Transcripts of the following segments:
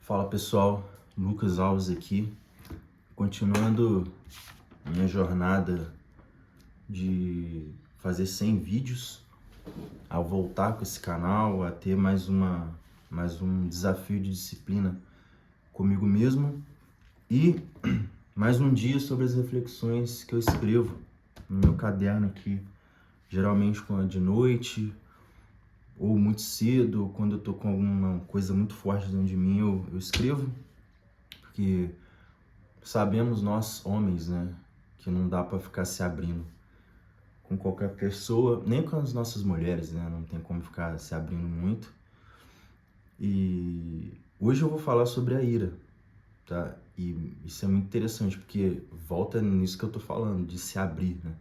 Fala pessoal, Lucas Alves aqui, continuando minha jornada de fazer 100 vídeos, a voltar com esse canal, a ter mais um desafio de disciplina comigo mesmo e mais um dia sobre as reflexões que eu escrevo no meu caderno aqui, geralmente de noite ou muito cedo, quando eu tô com alguma coisa muito forte dentro de mim, eu escrevo, porque sabemos nós, homens, né, que não dá para ficar se abrindo com qualquer pessoa, nem com as nossas mulheres, né, não tem como ficar se abrindo muito. E hoje eu vou falar sobre a ira, tá? E isso é muito interessante, porque volta nisso que eu tô falando, de se abrir, né,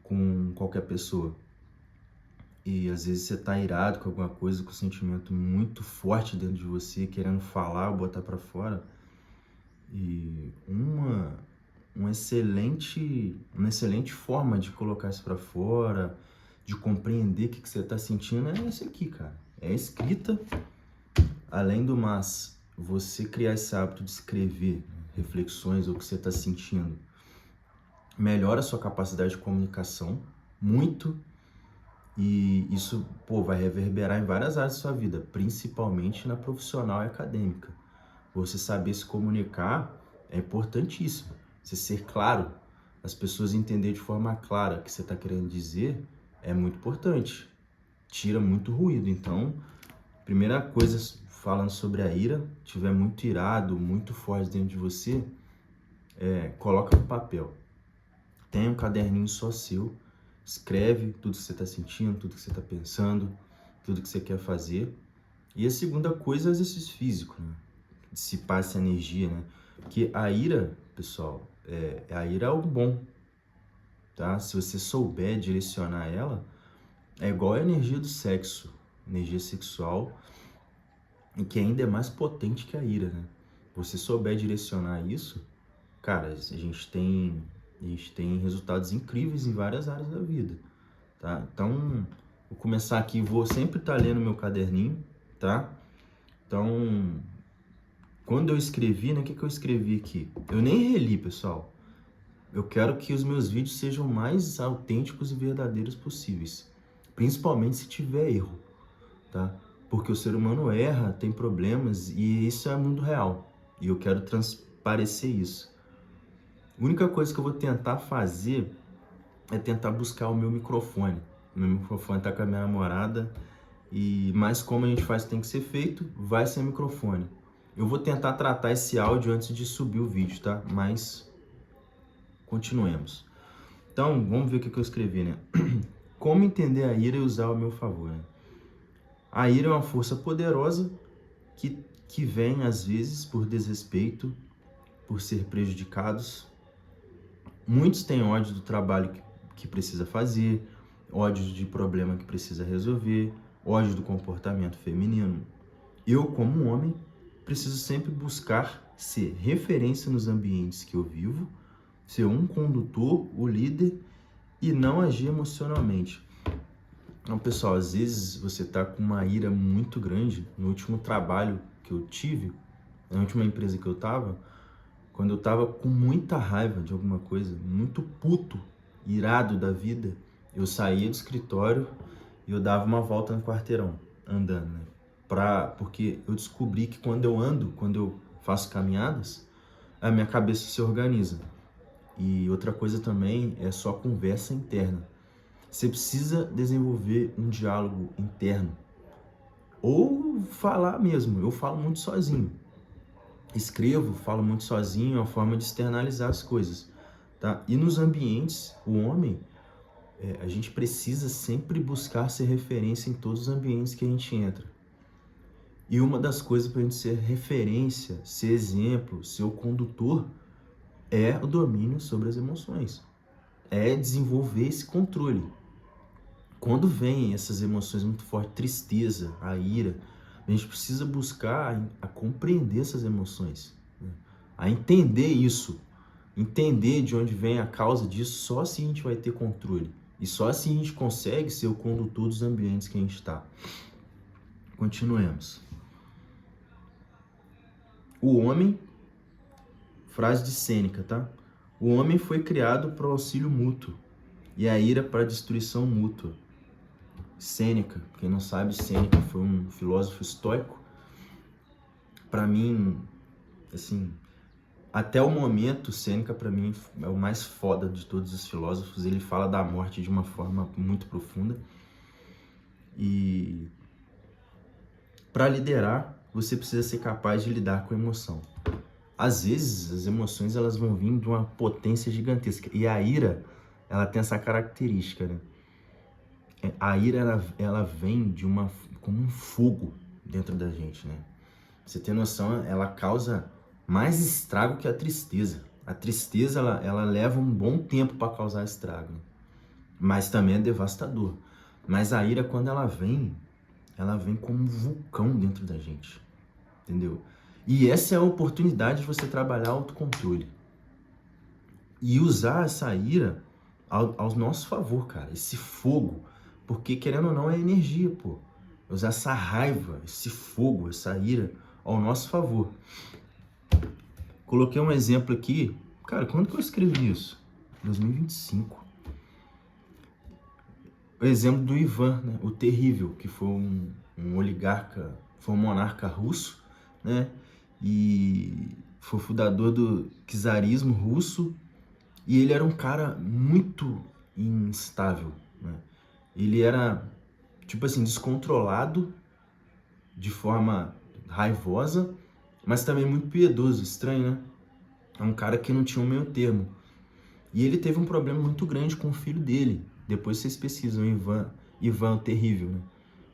com qualquer pessoa. E às vezes você tá irado com alguma coisa, com um sentimento muito forte dentro de você, querendo falar ou botar para fora. E uma excelente forma de colocar isso para fora, de compreender o que você está sentindo é essa aqui, cara. É a escrita. Além do mais, você criar esse hábito de escrever reflexões ou o que você está sentindo, melhora a sua capacidade de comunicação muito. E isso, vai reverberar em várias áreas da sua vida, principalmente na profissional e acadêmica. Você saber se comunicar é importantíssimo. Você ser claro, as pessoas entenderem de forma clara o que você está querendo dizer é muito importante. Tira muito ruído. Então, primeira coisa, falando sobre a ira, tiver muito irado, muito forte dentro de você, coloca no papel. Tem um caderninho só seu, escreve tudo que você está sentindo, tudo que você está pensando, tudo que você quer fazer. E a segunda coisa é exercício físico, né? Dissipar essa energia, né? Porque a ira, pessoal, a ira é algo bom, tá? Se você souber direcionar ela, é igual a energia do sexo, energia sexual, e que ainda é mais potente que a ira, né? Você souber direcionar isso, cara, a gente tem resultados incríveis em várias áreas da vida, tá? Então, vou começar aqui, vou sempre estar lendo meu caderninho, tá? Então, quando eu escrevi, né, o que eu escrevi aqui? Eu nem reli, pessoal. Eu quero que os meus vídeos sejam mais autênticos e verdadeiros possíveis, principalmente se tiver erro, tá? Porque o ser humano erra, tem problemas e isso é mundo real. E eu quero transparecer isso. A única coisa que eu vou tentar fazer é tentar buscar o meu microfone. O meu microfone tá com a minha namorada, mas como a gente faz tem que ser feito, vai ser microfone. Eu vou tentar tratar esse áudio antes de subir o vídeo, tá? Mas continuemos. Então, vamos ver o que eu escrevi, né? Como entender a ira e usar ao meu favor, né? A ira é uma força poderosa que vem, às vezes, por desrespeito, por ser prejudicados. Muitos têm ódio do trabalho que precisa fazer, ódio de problema que precisa resolver, ódio do comportamento feminino. Eu, como homem, preciso sempre buscar ser referência nos ambientes que eu vivo, ser um condutor, o líder e não agir emocionalmente. Então, pessoal, às vezes você tá com uma ira muito grande. No último trabalho que eu tive, na última empresa que eu tava, quando eu tava com muita raiva de alguma coisa, muito puto, irado da vida, eu saía do escritório e eu dava uma volta no quarteirão, andando, né? Porque eu descobri que quando eu faço caminhadas, a minha cabeça se organiza. E outra coisa também é só conversa interna. Você precisa desenvolver um diálogo interno. Ou falar mesmo. Eu falo muito sozinho. Escrevo, falo muito sozinho, é uma forma de externalizar as coisas, tá? E nos ambientes, o homem, a gente precisa sempre buscar ser referência em todos os ambientes que a gente entra. E uma das coisas para a gente ser referência, ser exemplo, ser o condutor, é o domínio sobre as emoções. É desenvolver esse controle. Quando vem essas emoções muito fortes, tristeza, a ira, a gente precisa buscar a compreender essas emoções, né? A entender isso, entender de onde vem a causa disso, só assim a gente vai ter controle. E só assim a gente consegue ser o condutor dos ambientes que a gente está. Continuemos. O homem, frase de Sêneca, tá? O homem foi criado para o auxílio mútuo e a ira para a destruição mútua. Sêneca, quem não sabe, Sêneca foi um filósofo estoico. Para mim, assim, até o momento, Sêneca para mim é o mais foda de todos os filósofos. Ele fala da morte de uma forma muito profunda. E para liderar, você precisa ser capaz de lidar com a emoção. Às vezes, as emoções elas vão vir de uma potência gigantesca. E a ira, ela tem essa característica, né? A ira, ela vem como um fogo dentro da gente, né? Você tem noção, ela causa mais estrago que a tristeza. A tristeza, ela leva um bom tempo para causar estrago, né? Mas também é devastador. Mas a ira, quando ela vem como um vulcão dentro da gente, entendeu? E essa é a oportunidade de você trabalhar autocontrole e usar essa ira ao nosso favor, cara, esse fogo, porque querendo ou não é energia, pô. Usar essa raiva, esse fogo, essa ira ao nosso favor. Coloquei um exemplo aqui, cara, quando que eu escrevi isso? 2025. O exemplo do Ivan, né? O Terrível, que foi um oligarca, foi um monarca russo, né? E foi fundador do czarismo russo. E ele era um cara muito instável, né? Ele era, tipo assim, descontrolado, de forma raivosa, mas também muito piedoso, estranho, né? É um cara que não tinha um meio termo. E ele teve um problema muito grande com o filho dele. Depois vocês pesquisam, Ivan o Terrível, né?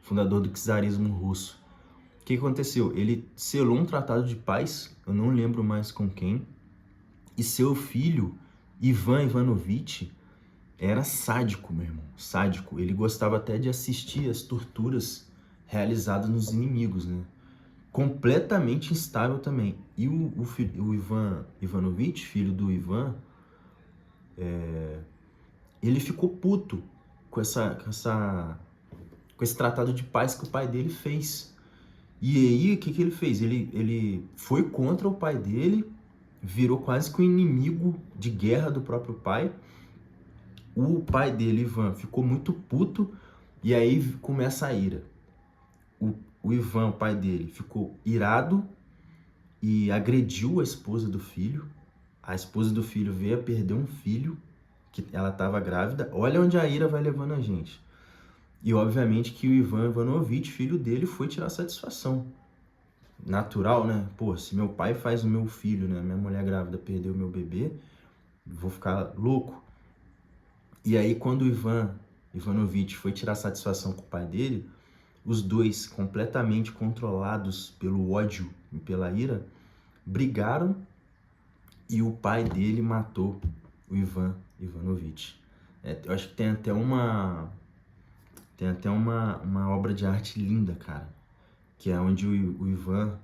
Fundador do czarismo russo. O que aconteceu? Ele selou um tratado de paz, eu não lembro mais com quem, e seu filho, Ivan Ivanovich, era sádico, meu irmão, sádico. Ele gostava até de assistir as torturas realizadas nos inimigos, né? Completamente instável também. E o Ivan Ivanovich, filho do Ivan, ele ficou puto com esse tratado de paz que o pai dele fez. E aí, o que ele fez? Ele foi contra o pai dele, virou quase que um inimigo de guerra do próprio pai. O pai dele, Ivan, ficou muito puto e aí começa a ira. O Ivan, o pai dele, ficou irado e agrediu a esposa do filho. A esposa do filho veio a perder um filho, que ela estava grávida. Olha onde a ira vai levando a gente. E obviamente que o Ivan Ivanovich, filho dele, foi tirar satisfação. Natural, né? Pô, se meu pai faz o meu filho, né? Minha mulher grávida perdeu o meu bebê, vou ficar louco. E aí quando o Ivan Ivanovich foi tirar satisfação com o pai dele, os dois, completamente controlados pelo ódio e pela ira, brigaram e o pai dele matou o Ivan Ivanovich. Eu acho que tem até uma obra de arte linda, cara, que é onde o Ivan,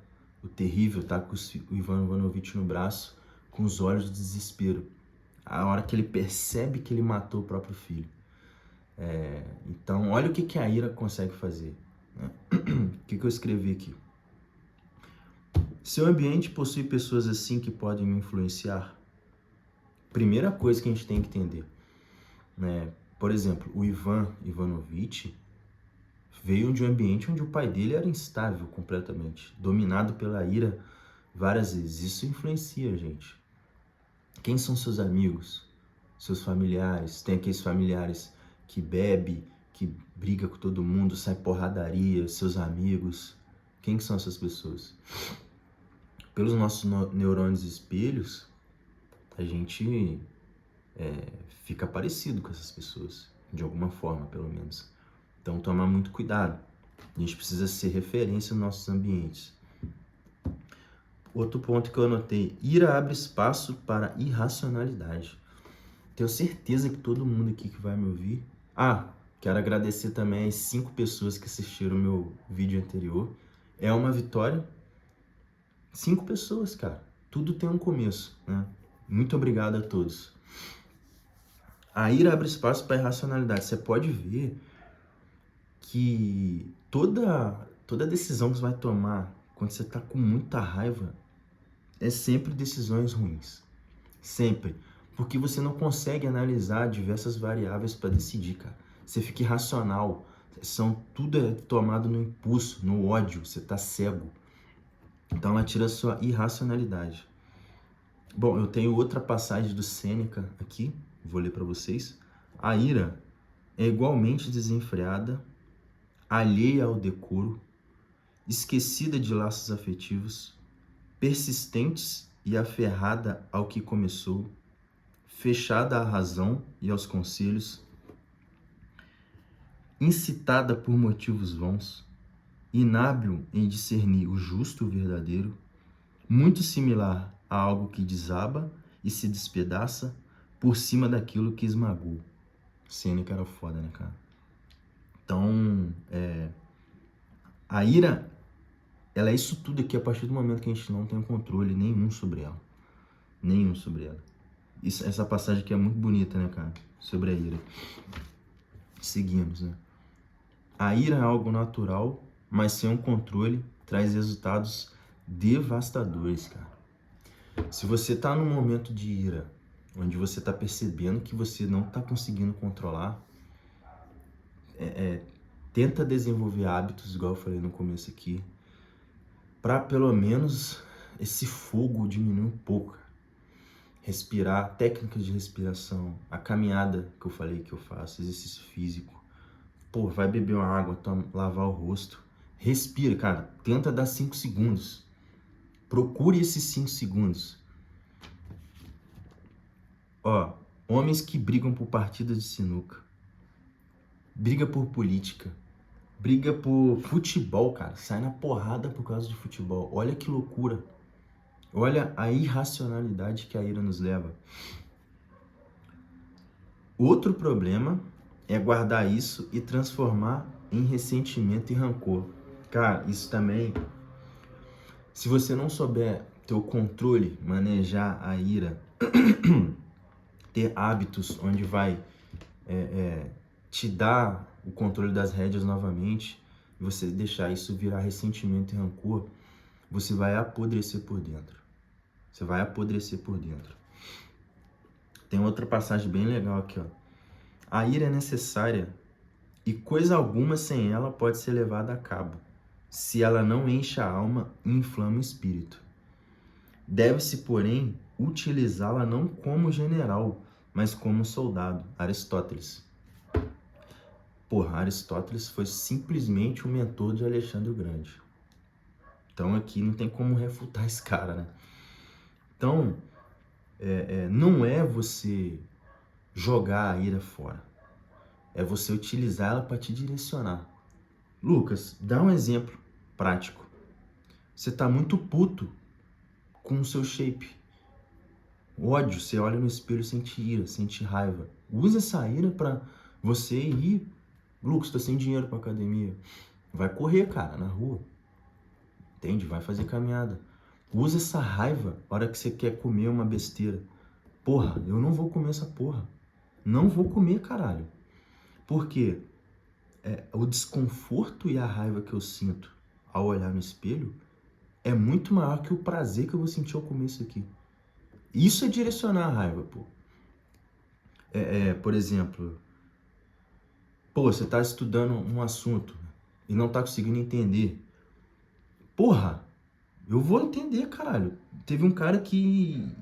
o Terrível, tá com o Ivan Ivanovich no braço, com os olhos de desespero. A hora que ele percebe que ele matou o próprio filho. Então, olha o que a ira consegue fazer, né? O que eu escrevi aqui? Seu ambiente possui pessoas assim que podem me influenciar? Primeira coisa que a gente tem que entender, né? Por exemplo, o Ivan Ivanovich veio de um ambiente onde o pai dele era instável completamente, dominado pela ira várias vezes. Isso influencia a gente. Quem são seus amigos? Seus familiares? Tem aqueles familiares que bebe, que briga com todo mundo, sai porradaria, seus amigos. Quem são essas pessoas? Pelos nossos neurônios espelhos, a gente fica parecido com essas pessoas, de alguma forma, pelo menos. Então, tomar muito cuidado. A gente precisa ser referência nos nossos ambientes. Outro ponto que eu anotei: ira abre espaço para irracionalidade. Tenho certeza que todo mundo aqui que vai me ouvir... quero agradecer também as 5 pessoas que assistiram o meu vídeo anterior. É uma vitória. 5 pessoas, cara. Tudo tem um começo, né? Muito obrigado a todos. A ira abre espaço para irracionalidade. Você pode ver que toda decisão que você vai tomar quando você está com muita raiva, é sempre decisões ruins. Sempre. Porque você não consegue analisar diversas variáveis para decidir, cara. Você fica irracional. Tudo é tomado no impulso, no ódio. Você tá cego. Então ela tira a sua irracionalidade. Bom, eu tenho outra passagem do Sêneca aqui. Vou ler para vocês. A ira é igualmente desenfreada, alheia ao decoro, esquecida de laços afetivos, persistentes e aferrada ao que começou, fechada à razão e aos conselhos, incitada por motivos vãos, inábil em discernir o justo e o verdadeiro, muito similar a algo que desaba e se despedaça por cima daquilo que esmagou. Sêneca era foda, né, cara? Então, a ira, ela é isso tudo aqui a partir do momento que a gente não tem controle nenhum sobre ela. Nenhum sobre ela. Essa passagem aqui é muito bonita, né, cara? Sobre a ira. Seguimos, né? A ira é algo natural, mas sem um controle traz resultados devastadores, cara. Se você tá num momento de ira, onde você tá percebendo que você não tá conseguindo controlar, tenta desenvolver hábitos, igual eu falei no começo aqui, para pelo menos esse fogo diminuir um pouco. Respirar, técnicas de respiração, a caminhada que eu falei que eu faço, exercício físico. Pô, vai beber uma água, lavar o rosto. Respira, cara. Tenta dar 5 segundos. Procure esses 5 segundos. Ó, homens que brigam por partidas de sinuca. Briga por política. Briga por futebol, cara. Sai na porrada por causa de futebol. Olha que loucura. Olha a irracionalidade que a ira nos leva. Outro problema é guardar isso e transformar em ressentimento e rancor. Cara, isso também... Se você não souber ter o controle, manejar a ira, ter hábitos onde vai te dar o controle das rédeas novamente, e você deixar isso virar ressentimento e rancor, você vai apodrecer por dentro. Você vai apodrecer por dentro. Tem outra passagem bem legal aqui, ó. A ira é necessária e coisa alguma sem ela pode ser levada a cabo, se ela não enche a alma e inflama o espírito. Deve-se, porém, utilizá-la não como general, mas como soldado. Aristóteles. Porra, Aristóteles foi simplesmente o mentor de Alexandre o Grande. Então aqui não tem como refutar esse cara, né? Então, não é você jogar a ira fora. É você utilizar ela para te direcionar. Lucas, dá um exemplo prático. Você tá muito puto com o seu shape. Ódio, você olha no espelho, sente ira, sente raiva. Usa essa ira para você ir. Lucas, tô sem dinheiro pra academia. Vai correr, cara, na rua. Entende? Vai fazer caminhada. Usa essa raiva na hora que você quer comer uma besteira. Porra, eu não vou comer essa porra. Não vou comer, caralho. Por quê? O desconforto e a raiva que eu sinto ao olhar no espelho é muito maior que o prazer que eu vou sentir ao comer isso aqui. Isso é direcionar a raiva, pô. Por exemplo, você tá estudando um assunto e não tá conseguindo entender. Porra, eu vou entender, caralho. Teve um cara que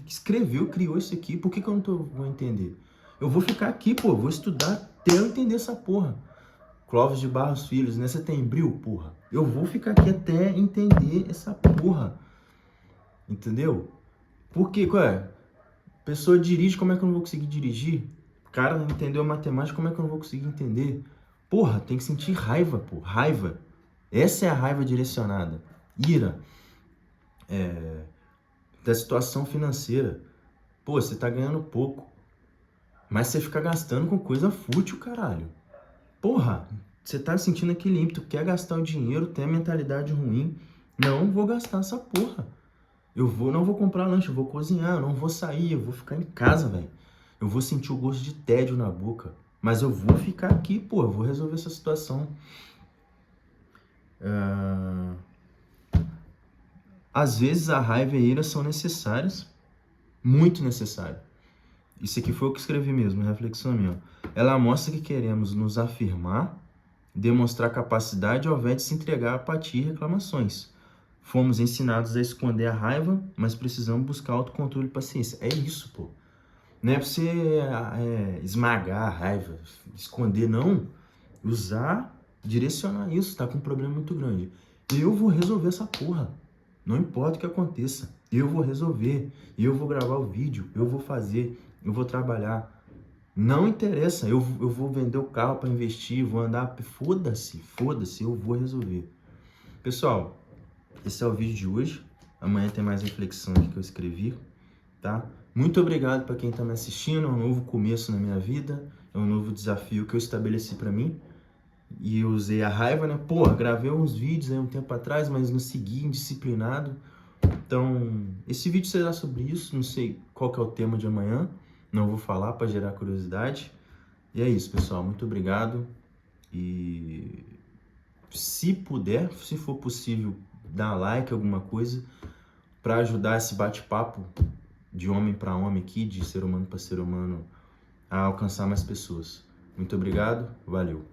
escreveu, criou isso aqui, por que eu não vou entender? Eu vou ficar aqui, pô, vou estudar até eu entender essa porra. Clóvis de Barros Filhos, né? Setembril, porra. Eu vou ficar aqui até entender essa porra. Entendeu? Por quê? Pessoa dirige, como é que eu não vou conseguir dirigir? O cara não entendeu a matemática, como é que eu não vou conseguir entender? Porra, tem que sentir raiva, pô. Raiva. Essa é a raiva direcionada. Ira. Da situação financeira. Pô, você tá ganhando pouco. Mas você fica gastando com coisa fútil, caralho. Porra, você tá sentindo aquele ímpeto, quer gastar o dinheiro, tem a mentalidade ruim. Não vou gastar essa porra. Não vou comprar lanche, eu vou cozinhar, eu não vou sair, eu vou ficar em casa, velho. Eu vou sentir o gosto de tédio na boca. Mas eu vou ficar aqui, pô, eu vou resolver essa situação. Às vezes a raiva e a ira são necessárias, muito necessárias. Isso aqui foi o que escrevi mesmo, reflexão minha. Ela mostra que queremos nos afirmar, demonstrar capacidade ao invés de se entregar a apatia e reclamações. Fomos ensinados a esconder a raiva, mas precisamos buscar autocontrole e paciência. É isso, pô. Não é pra você esmagar a raiva, esconder, não. Usar, direcionar isso, tá com um problema muito grande. Eu vou resolver essa porra. Não importa o que aconteça. Eu vou resolver. Eu vou gravar o vídeo. Eu vou fazer. Eu vou trabalhar. Não interessa. Eu vou vender o carro para investir. Vou andar. Foda-se. Foda-se. Eu vou resolver. Pessoal, esse é o vídeo de hoje. Amanhã tem mais reflexão aqui que eu escrevi. Tá? Muito obrigado para quem está me assistindo. É um novo começo na minha vida. É um novo desafio que eu estabeleci para mim. E eu usei a raiva, né? Pô, gravei uns vídeos aí um tempo atrás, mas não segui, indisciplinado. Então, esse vídeo será sobre isso. Não sei qual que é o tema de amanhã. Não vou falar para gerar curiosidade. E é isso, pessoal. Muito obrigado. E se puder, se for possível, dá like, alguma coisa, para ajudar esse bate-papo de homem para homem aqui, de ser humano para ser humano, a alcançar mais pessoas. Muito obrigado. Valeu.